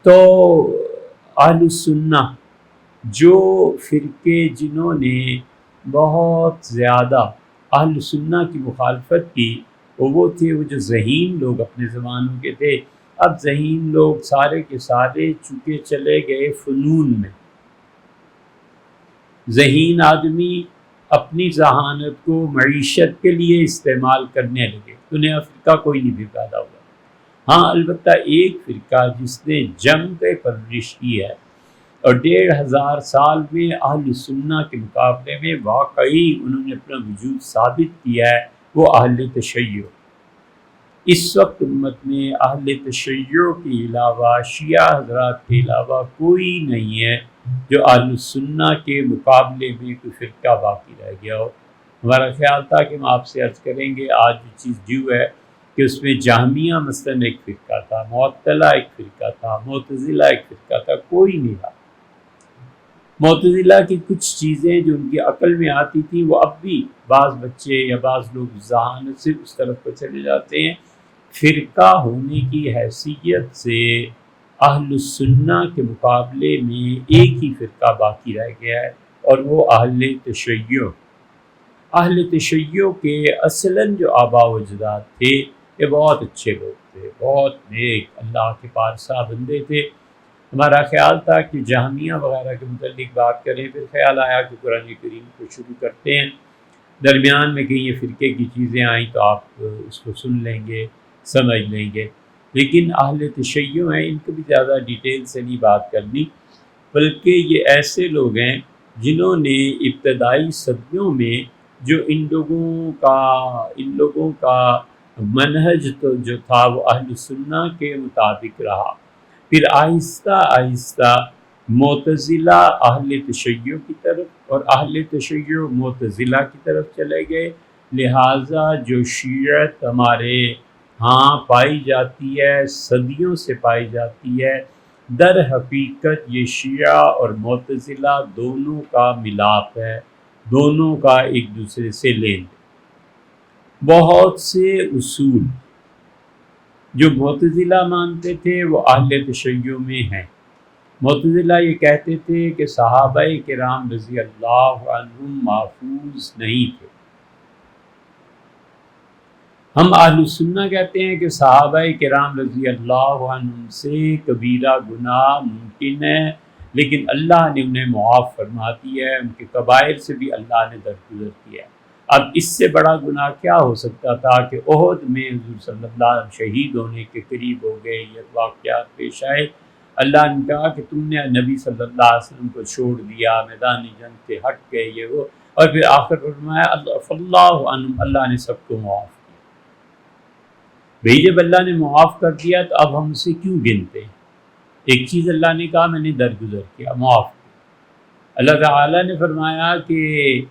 تو اہل السنہ جو فرقے جنہوں نے بہت زیادہ اہل سنہ کی مخالفت کی وہ تھے وہ جو ذہین لوگ اپنے زمانوں کے تھے۔ اب ذہین لوگ سارے کے سارے چونکہ چلے گئے فنون میں، ذہین آدمی اپنی ذہانت کو معیشت کے لیے استعمال کرنے لگے تو نیا فرقہ کوئی نہیں بھی پیدا ہوا۔ ہاں البتہ ایک فرقہ جس نے جنگ پہ پرورش کی ہے اور 1500 سال میں اہل سنہ کے مقابلے میں واقعی انہوں نے اپنا وجود ثابت کیا ہے، وہ اہل تشیع۔ اس وقت امت میں اہل تشیع کے علاوہ، شیعہ حضرات کے علاوہ کوئی نہیں ہے جو اہل سنہ کے مقابلے میں کوئی فرقہ باقی رہ گیا ہو۔ ہمارا خیال تھا کہ ہم آپ سے عرض کریں گے، آج بھی چیز ڈیو ہے کہ اس میں جہمیہ مثلاً ایک فرقہ تھا، معطلہ ایک فرقہ تھا، معتزلہ ایک فرقہ تھا، کوئی نہیں رہا۔ معتزلہ کی کچھ چیزیں جو ان کی عقل میں آتی تھیں وہ اب بھی بعض بچے یا بعض لوگ ذہانت سے اس طرف کو چلے جاتے ہیں۔ فرقہ ہونے کی حیثیت سے اہل السنہ کے مقابلے میں ایک ہی فرقہ باقی رہ گیا ہے اور وہ اہل تشیع۔ اہل تشیع کے اصلاً جو آباء و اجداد تھے یہ بہت اچھے لوگ تھے، بہت نیک اللہ کے پارسا بندے تھے۔ ہمارا خیال تھا کہ جہمیہ وغیرہ کے متعلق بات کریں، پھر خیال آیا کہ قرآن کریم کو شروع کرتے ہیں، درمیان میں کہیں یہ فرقے کی چیزیں آئیں تو آپ اس کو سن لیں گے، سمجھ لیں گے۔ لیکن اہل تشیع ہیں، ان کو بھی زیادہ ڈیٹیل سے نہیں بات کرنی، بلکہ یہ ایسے لوگ ہیں جنہوں نے ابتدائی صدیوں میں جو ان لوگوں کا منہج تو جو تھا وہ اہل سنہ کے مطابق رہا، پھر آہستہ آہستہ معتزلہ اہل تشیع کی طرف اور اہل تشیع معتزلہ کی طرف چلے گئے، لہٰذا جو شیعت ہمارے ہاں پائی جاتی ہے، صدیوں سے پائی جاتی ہے، در حقیقت یہ شیعہ اور معتزلہ دونوں کا ملاپ ہے، دونوں کا ایک دوسرے سے لین دین۔ بہت سے اصول جو معتزلہ مانتے تھے وہ اہل تشیع میں ہیں۔ معتزلہ یہ کہتے تھے کہ صحابہ کرام رضی اللہ عنہم محفوظ نہیں تھے۔ ہم اہل سنہ کہتے ہیں کہ صحابہ کرام رضی اللہ عنہم سے کبیرہ گناہ ممکن ہے، لیکن اللہ نے انہیں معاف فرما دیا ہے، ان کے کبائر سے بھی اللہ نے درگزر کیا ہے۔ اب اس سے بڑا گناہ کیا ہو سکتا تھا کہ احد میں حضور صلی اللہ علیہ وسلم شہید ہونے کے قریب ہو گئے، یہ واقعات پیش آئے، اللہ نے کہا کہ تم نے نبی صلی اللہ علیہ وسلم کو چھوڑ دیا، میدان جنگ سے ہٹ گئے، یہ وہ، اور پھر آخر فرمایا اللہ عنہم، اللہ نے سب کو معاف کیا۔ بھئی جب اللہ نے معاف کر دیا تو اب ہم اسے کیوں گنتے ہیں؟ ایک چیز اللہ نے کہا میں نے درگزر کیا، معاف کیا۔ اللہ تعالیٰ نے فرمایا کہ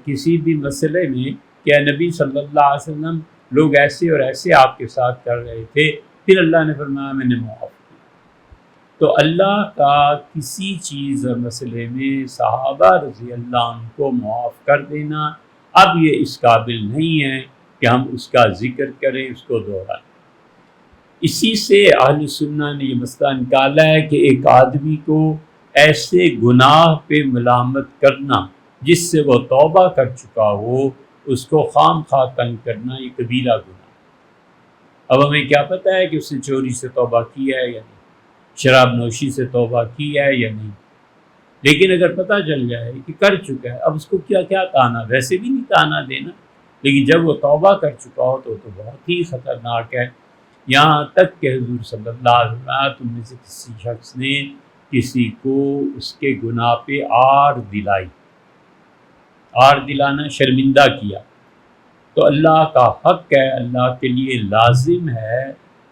کسی بھی مسئلے میں کہ نبی صلی اللہ علیہ وسلم لوگ ایسے اور ایسے آپ کے ساتھ کر رہے تھے، پھر اللہ نے فرمایا میں نے معاف کیا۔ تو اللہ کا کسی چیز اور مسئلے میں صحابہ رضی اللہ عنہ کو معاف کر دینا اب یہ اس قابل نہیں ہے کہ ہم اس کا ذکر کریں، اس کو دہرائیں۔ اسی سے اہل سنہ نے یہ مسئلہ نکالا ہے کہ ایک آدمی کو ایسے گناہ پہ ملامت کرنا جس سے وہ توبہ کر چکا ہو، اس کو خام خواہ تنگ کرنا، یہ کبیرہ گناہ۔ اب ہمیں کیا پتہ ہے کہ اس نے چوری سے توبہ کی ہے یا نہیں، شراب نوشی سے توبہ کی ہے یا نہیں، لیکن اگر پتہ چل جائے کہ کر چکا ہے، اب اس کو کیا تانا، ویسے بھی نہیں تانا دینا، لیکن جب وہ توبہ کر چکا ہو تو بہت ہی خطرناک ہے۔ یہاں تک کہ حضور صلی اللہ علیہ وسلم تم میں سے کسی شخص نے کسی کو اس کے گناہ پہ آر دلائی، آر دلانا شرمندہ کیا، تو اللہ کا حق ہے، اللہ کے لیے لازم ہے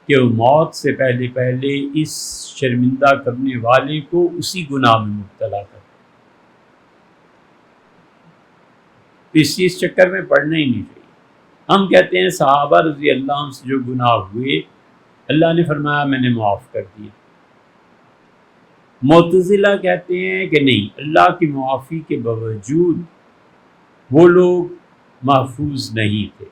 کہ وہ موت سے پہلے اس شرمندہ کرنے والے کو اسی گناہ میں مبتلا کر۔ اس چیز چکر میں پڑنا ہی نہیں چاہیے۔ ہم کہتے ہیں صحابہ رضی اللہ عنہ سے جو گناہ ہوئے اللہ نے فرمایا میں نے معاف کر دیا۔ معتزلہ کہتے ہیں کہ نہیں، اللہ کی معافی کے باوجود وہ لوگ محفوظ نہیں تھے۔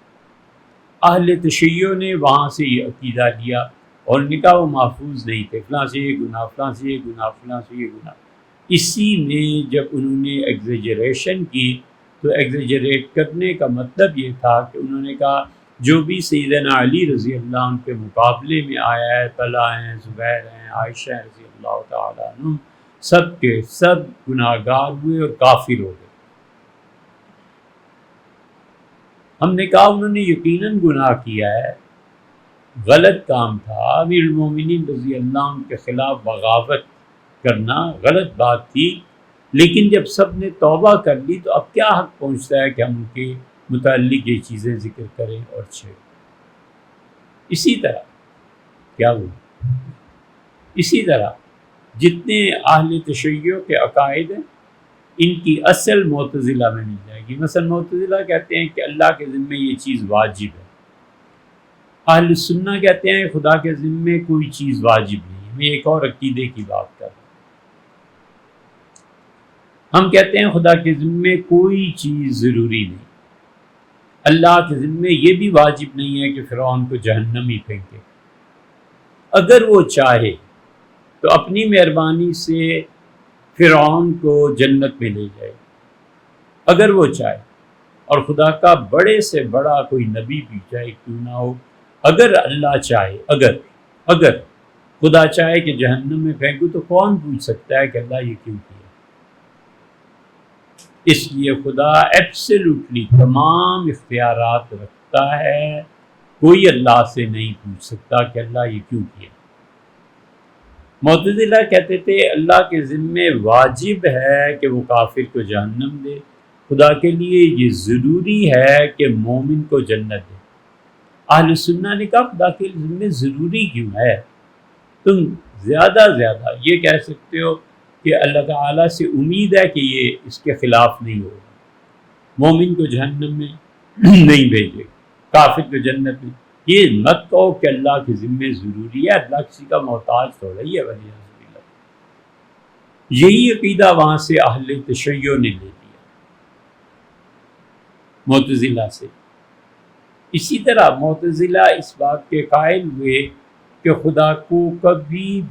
اہل تشیع نے وہاں سے یہ عقیدہ لیا اور انہوں نے کہا وہ محفوظ نہیں تھے، فلاں سے یہ گناہ، فلاں سے یہ گناہ، فلاں سے یہ گناہ۔ اسی میں جب انہوں نے ایگزیجریشن کی تو ایگزیجریٹ کرنے کا مطلب یہ تھا کہ انہوں نے کہا جو بھی سیدنا علی رضی اللہ عنہ کے مقابلے میں آیا ہے، طلحہ ہیں، زبیر ہیں، عائشہ رضی اللہ تعالیٰ عنہ، سب کے سب گناہ گار ہوئے اور کافر ہو گئے۔ ہم نے کہا انہوں نے یقیناً گناہ کیا ہے، غلط کام تھا، امیر المومنین رضی اللہ عنہ کے خلاف بغاوت کرنا غلط بات تھی، لیکن جب سب نے توبہ کر لی تو اب کیا حق پہنچتا ہے کہ ہم ان کے متعلق یہ چیزیں ذکر کریں اور چھیڑیں۔ اسی طرح کیا ہوا، اسی طرح جتنے اہل تشیع کے عقائد ہیں ان کی اصل معتزلہ میں مل جائے گی۔ مثلا معتزلہ کہتے ہیں کہ اللہ کے ذمے یہ چیز واجب ہے، اہل سنہ کہتے ہیں خدا کے ذمے کوئی چیز واجب نہیں ہے۔ میں ایک اور عقیدے کی بات کر رہا ہوں، ہم کہتے ہیں خدا کے ذمے کوئی چیز ضروری نہیں، اللہ کے ذمے یہ بھی واجب نہیں ہے کہ فرعون کو جہنم ہی پھینکے، اگر وہ چاہے تو اپنی مہربانی سے فرعون کو جنت میں لے جائے اگر وہ چاہے، اور خدا کا بڑے سے بڑا کوئی نبی بھی چاہے کیوں نہ ہو، اگر اللہ چاہے، اگر خدا چاہے کہ جہنم میں پھینکو تو کون پوچھ سکتا ہے کہ اللہ یہ کیوں کیا؟ اس لیے خدا ایبسلیوٹلی تمام اختیارات رکھتا ہے، کوئی اللہ سے نہیں پوچھ سکتا کہ اللہ یہ کیوں کیا۔ معتزلہ کہتے تھے اللہ کے ذمے واجب ہے کہ وہ کافر کو جہنم دے، خدا کے لیے یہ ضروری ہے کہ مومن کو جنت دے۔ اہل سنہ نے کہا خدا کے ذمے ضروری کیوں ہے؟ تم زیادہ یہ کہہ سکتے ہو کہ اللہ تعالیٰ سے امید ہے کہ یہ اس کے خلاف نہیں ہوگا، مومن کو جہنم میں نہیں بھیجے، کافر کو جنت میں۔ یہ مت کہو کہ اللہ کے ذمے ضروری ہے، اللہ کسی کا محتاج تھوڑا ہی ہے۔ یہی عقیدہ وہاں سے اہل تشیع نے لے لیا معتزلہ سے۔ اسی طرح معتزلہ اس بات کے قائل ہوئے کہ خدا کو کبھی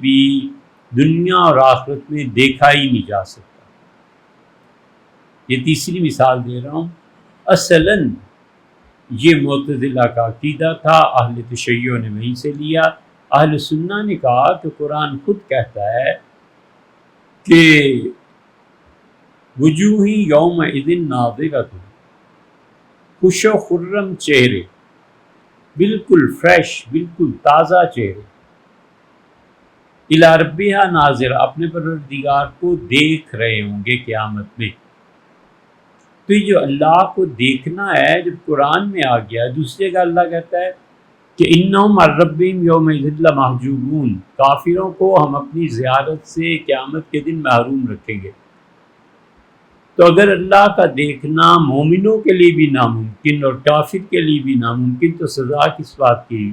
بھی دنیا اور آخرت میں دیکھا ہی نہیں جا سکتا۔ یہ تیسری مثال دے رہا ہوں، اصلاً یہ معتزلہ کا عقیدہ تھا، اہل تشیع نے وہیں سے لیا۔ اہل سنہ نے کہا کہ قرآن خود کہتا ہے کہ وجوہ یومئذ ناظرۃ، خوش و خرم چہرے، بالکل فریش، بالکل تازہ چہرے، الی ربہا ناظرہ، اپنے پروردگار کو دیکھ رہے ہوں گے قیامت میں۔ تو یہ جو اللہ کو دیکھنا ہے جب قرآن میں آ گیا، دوسری جگہ اللہ کہتا ہے کہ انہم عن ربہم یومئذ لمحجوبون، کافروں کو ہم اپنی زیارت سے قیامت کے دن محروم رکھیں گے۔ تو اگر اللہ کا دیکھنا مومنوں کے لیے بھی ناممکن اور کافر کے لیے بھی ناممکن تو سزا کس بات کی؟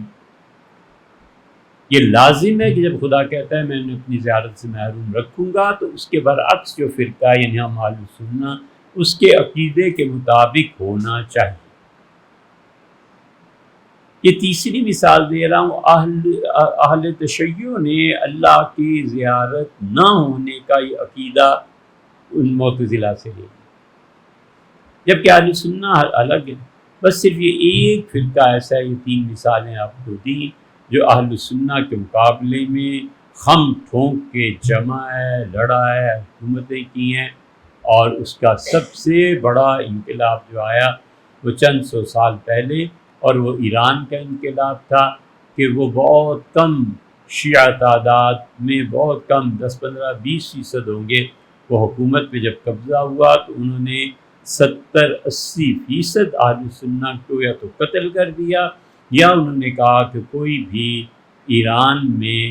یہ لازم ہے کہ جب خدا کہتا ہے میں نے اپنی زیارت سے محروم رکھوں گا تو اس کے برعکس جو فرقہ یعنی ہم اہل سنہ اس کے عقیدے کے مطابق ہونا چاہیے۔ یہ تیسری مثال دے رہا ہوں، اہل تشیع نے اللہ کی زیارت نہ ہونے کا یہ عقیدہ ان معتزلہ سے لے لیا، جبکہ اہل سنہ الگ ہے۔ بس صرف یہ ایک فرقہ ایسا ہے، یہ تین مثالیں آپ کو دی جو اہل سنہ کے مقابلے میں خم ٹھونک کے جمع ہے، لڑا ہے، حکومتیں کی ہیں، اور اس کا سب سے بڑا انقلاب جو آیا وہ چند سو سال پہلے، اور وہ ایران کا انقلاب تھا کہ وہ بہت کم شیعہ تعداد میں، بہت کم 10-15-20% ہوں گے، وہ حکومت پہ جب قبضہ ہوا تو انہوں نے 70-80% اہل سنہ کو یا تو قتل کر دیا، یا انہوں نے کہا کہ کوئی بھی ایران میں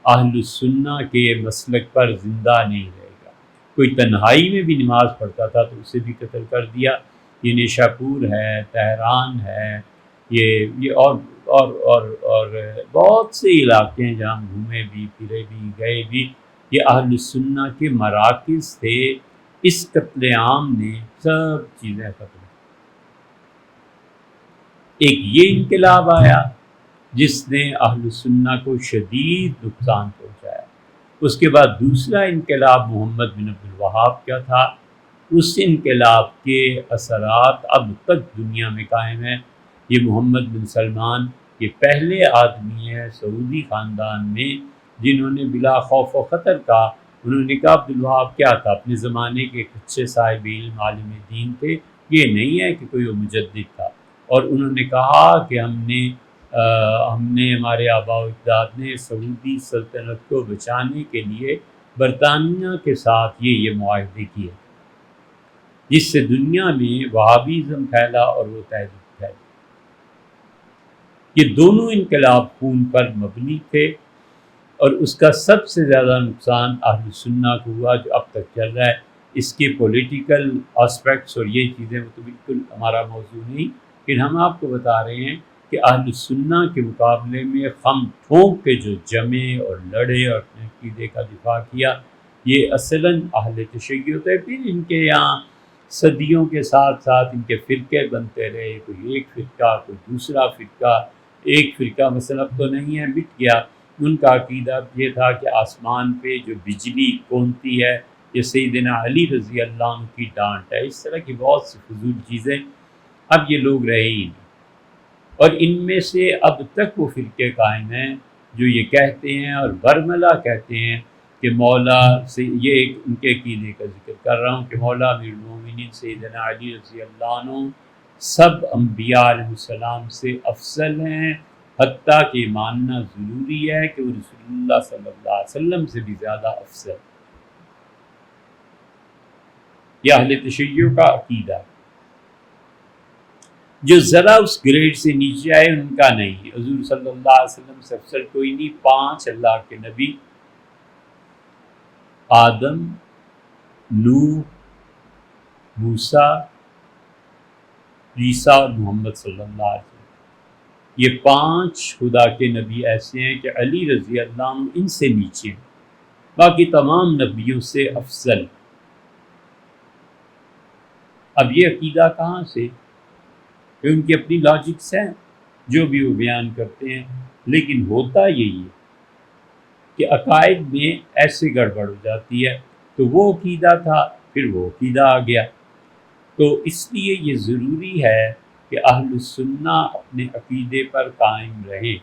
اہل سنہ کے مسلک پر زندہ نہیں رہے گا، کوئی تنہائی میں بھی نماز پڑھتا تھا تو اسے بھی قتل کر دیا۔ یہ نیشا پور ہے، تہران ہے، یہ اور بہت سے علاقے ہیں جہاں گھومے بھی، پھرے بھی، گئے بھی، یہ اہل سنہ کے مراکز تھے۔ اس قتل عام نے سب چیزیں ختم۔ ایک یہ انقلاب آیا جس نے اہل سنہ کو شدید نقصان پہنچایا۔ اس کے بعد دوسرا انقلاب محمد بن عبد الوہاب کا تھا، اس انقلاب کے اثرات اب تک دنیا میں قائم ہیں۔ یہ محمد بن سلمان یہ پہلے آدمی ہیں سعودی خاندان میں جنہوں نے بلا خوف و خطر کہا، انہوں نے کہا عبد الوہاب کیا تھا، اپنے زمانے کے ایک اچھے صاحب علم عالم دین تھے، یہ نہیں ہے کہ کوئی وہ مجدد تھا۔ اور انہوں نے کہا کہ ہم نے ہمارے آباء و اجداد نے سعودی سلطنت کو بچانے کے لیے برطانیہ کے ساتھ یہ معاہدے کیے جس سے دنیا میں وہابیزم پھیلا اور وہ تہذیب پھیلی۔ یہ دونوں انقلاب خون پر مبنی تھے اور اس کا سب سے زیادہ نقصان اہل سنہ کو ہوا جو اب تک چل رہا ہے۔ اس کے پولیٹیکل آسپیکٹس اور یہ چیزیں وہ تو بالکل ہمارا موضوع نہیں، لیکن ہم آپ کو بتا رہے ہیں کہ اہل سنہ کے مقابلے میں خم ٹھونک کے جو جمے اور لڑے اور اپنے عقیدے کا دفاع کیا، یہ اصلاً اہل تشیع تھے۔ پھر ان کے یہاں صدیوں کے ساتھ ساتھ ان کے فرقے بنتے رہے، کوئی ایک فرقہ کوئی دوسرا فرقہ، ایک فرقہ مثلا اب تو نہیں ہے، مٹ گیا۔ ان کا عقیدہ یہ تھا کہ آسمان پہ جو بجلی کونتی ہے یہ سیدنا علی رضی اللہ عنہ کی ڈانٹ ہے، اس طرح کی بہت سی فضول چیزیں۔ اب یہ لوگ رہے ہی نہیں، اور ان میں سے اب تک وہ فرقے قائم ہیں جو یہ کہتے ہیں اور برملا کہتے ہیں کہ مولا سے، یہ ایک ان کے عقیدے کا ذکر کر رہا ہوں کہ مولا امیر المومنین سیدنا علی رضی اللہ عنہ سب انبیاء علیہ السلام سے افضل ہیں، حتیٰ کہ یہ ماننا ضروری ہے کہ وہ رسول اللہ صلی اللہ علیہ وسلم سے بھی زیادہ افضل۔ یہ اہل تشیع کا عقیدہ، جو ذرا اس گریڈ سے نیچے آئے ان کا نہیں ہے۔ حضور صلی اللہ علیہ وسلم سے افضل کوئی نہیں، 5 اللہ کے نبی، آدم، نوح، موسیٰ، عیسیٰ اور محمد صلی اللہ علیہ وسلم، یہ 5 خدا کے نبی ایسے ہیں کہ علی رضی اللہ عنہ ان سے نیچے ہیں، باقی تمام نبیوں سے افضل۔ اب یہ عقیدہ کہاں سے؟ کہ ان کی اپنی لاجکس ہیں جو بھی وہ بیان کرتے ہیں، لیکن ہوتا یہی ہے کہ عقائد میں ایسے گڑبڑ ہو جاتی ہے، تو وہ عقیدہ تھا پھر وہ عقیدہ آ گیا۔ تو اس لیے یہ ضروری ہے کہ اہل سنہ اپنے عقیدے پر قائم رہیں۔